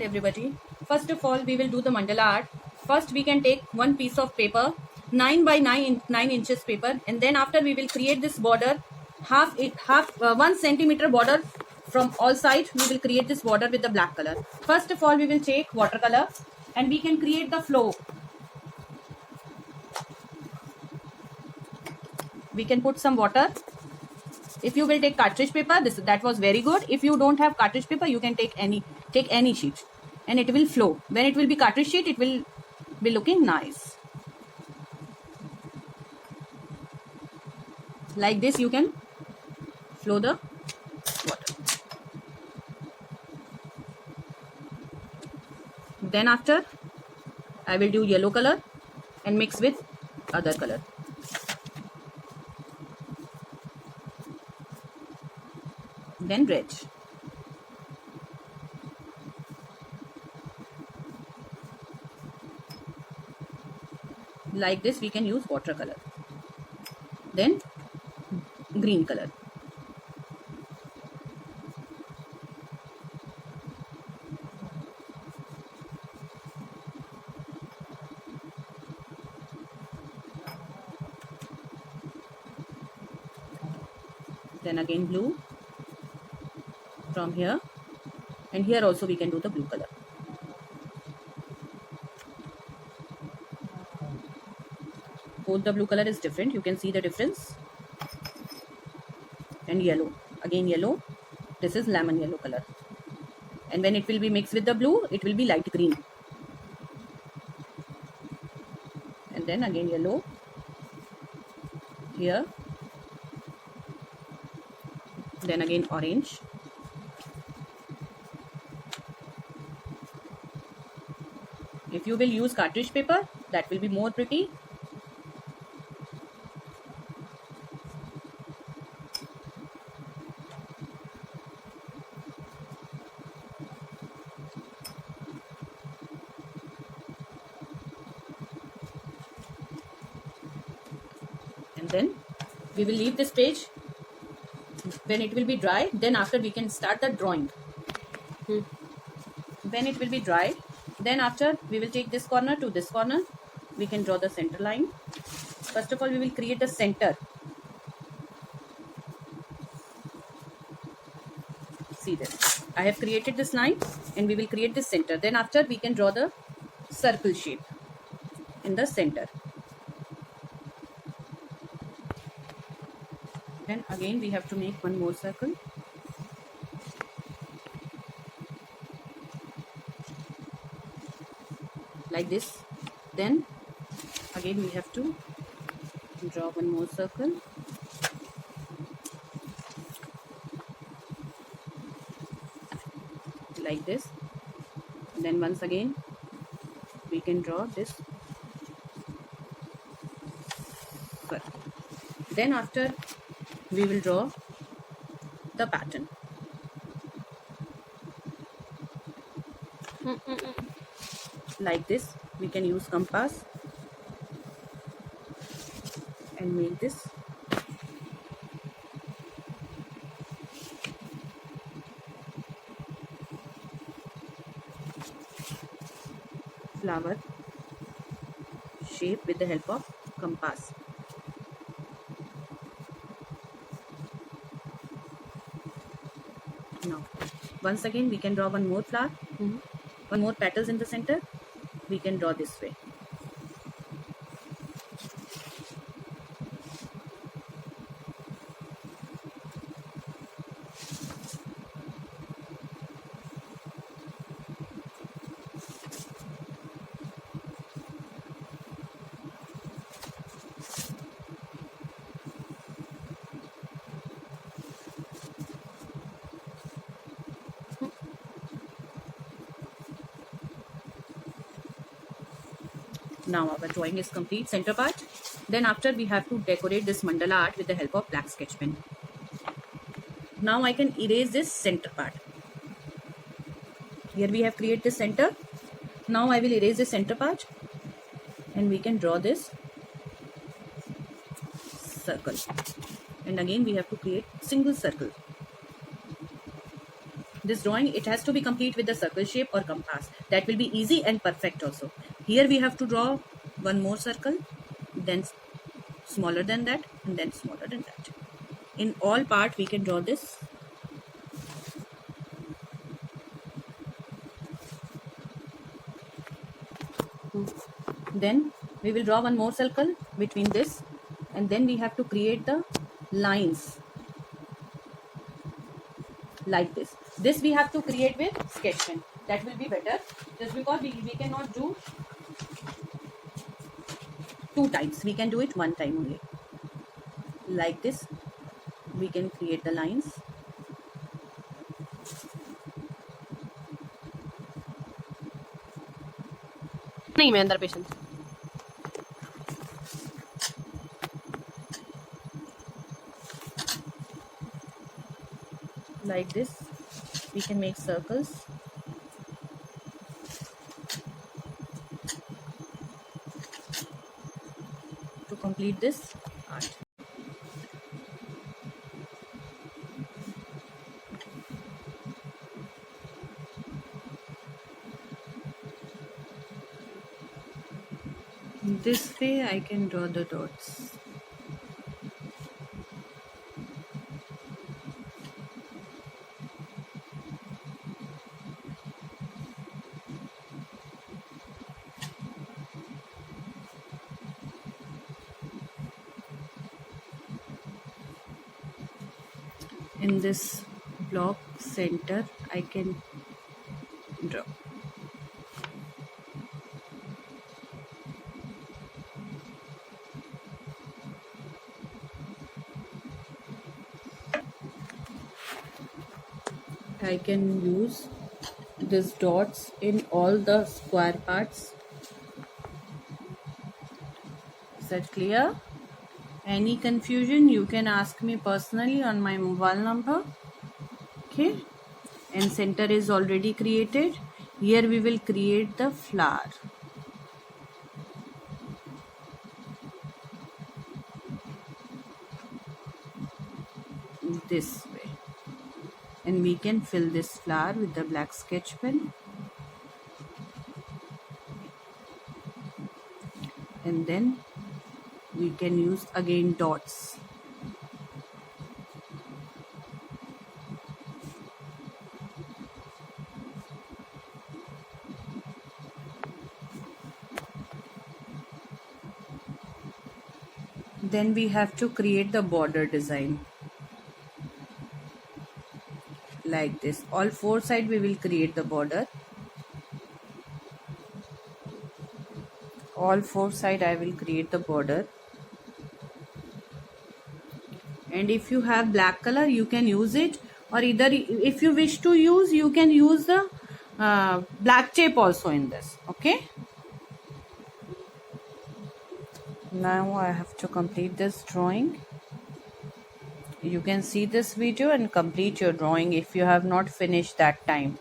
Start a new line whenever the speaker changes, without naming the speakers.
Everybody, first of all we will do the mandala art. First we can take one piece of paper, 9 by 9 inches paper, and then after we will create this border, 1 centimeter border from all sides. We will create this border with the black color. First of all we will take watercolor and we can create the flow. We can put some water. If you will take cartridge paper, that was very good. If you don't have cartridge paper, you can take any sheet and it will flow. When it will be cartridge sheet, it will be looking nice. Like this you can flow the water. Then after I will do yellow color and mix with other color. Then red. Like this we can use watercolor. Then green color. Then again blue from here, and here also we can do the blue color. Both the blue color is different, you can see the difference. And yellow, again yellow, this is lemon yellow color, and when it will be mixed with the blue, it will be light green. And then again yellow here, then again orange, if you will use cartridge paper, that will be more pretty. And then we will leave this page. When it will be dry, then after we can start the drawing. When it will be dry, then after we will take this corner to this corner. We can draw the center line. First of all we will create the center. See this, I have created this line and we will create this center. Then after we can draw the circle shape in the center. Then again we have to make one more circle. Like this. Then again we have to draw one more circle. Like this. Then once again we can draw this circle. Then after we will draw the pattern. Like this, we can use compass and make this flower shape with the help of compass. Now once again we can draw one more flower, one more petals in the center. We can draw this way. Now our drawing is complete, center part. Then after we have to decorate this mandala art with the help of black sketch pen. Now I can erase this center part. Here we have created the center. Now I will erase the center part and we can draw this circle. And again we have to create single circle. this drawing, it has to be complete with the circle shape or compass. That will be easy and perfect also. Here we have to draw one more circle, then smaller than that, and then smaller than that. In all part we can draw this. Then we will draw one more circle between this, and then we have to create the lines like this. This we have to create with sketch pen. That will be better, just because we cannot do 2 times. We can do it 1 time only. Like this we can create the lines.
नहीं मैं अंदर patient
Like this we can make circles. To complete this art. This way I can draw the dots. In this block center I can draw. I can use these dots in all the square parts. Is that clear? Any confusion you can ask me personally on my mobile number. Okay, and center is already created. Here we will create the flower. This way, and we can fill this flower with the black sketch pen, and then we can use again dots. Then we have to create the border design like this. All 4 sides we will create the border. All 4 sides I will create the border. And if you have black color you can use it, or either if you wish to use, you can use the black tape also in this. Okay, now I have to complete this drawing. You can see this video and complete your drawing if you have not finished that time.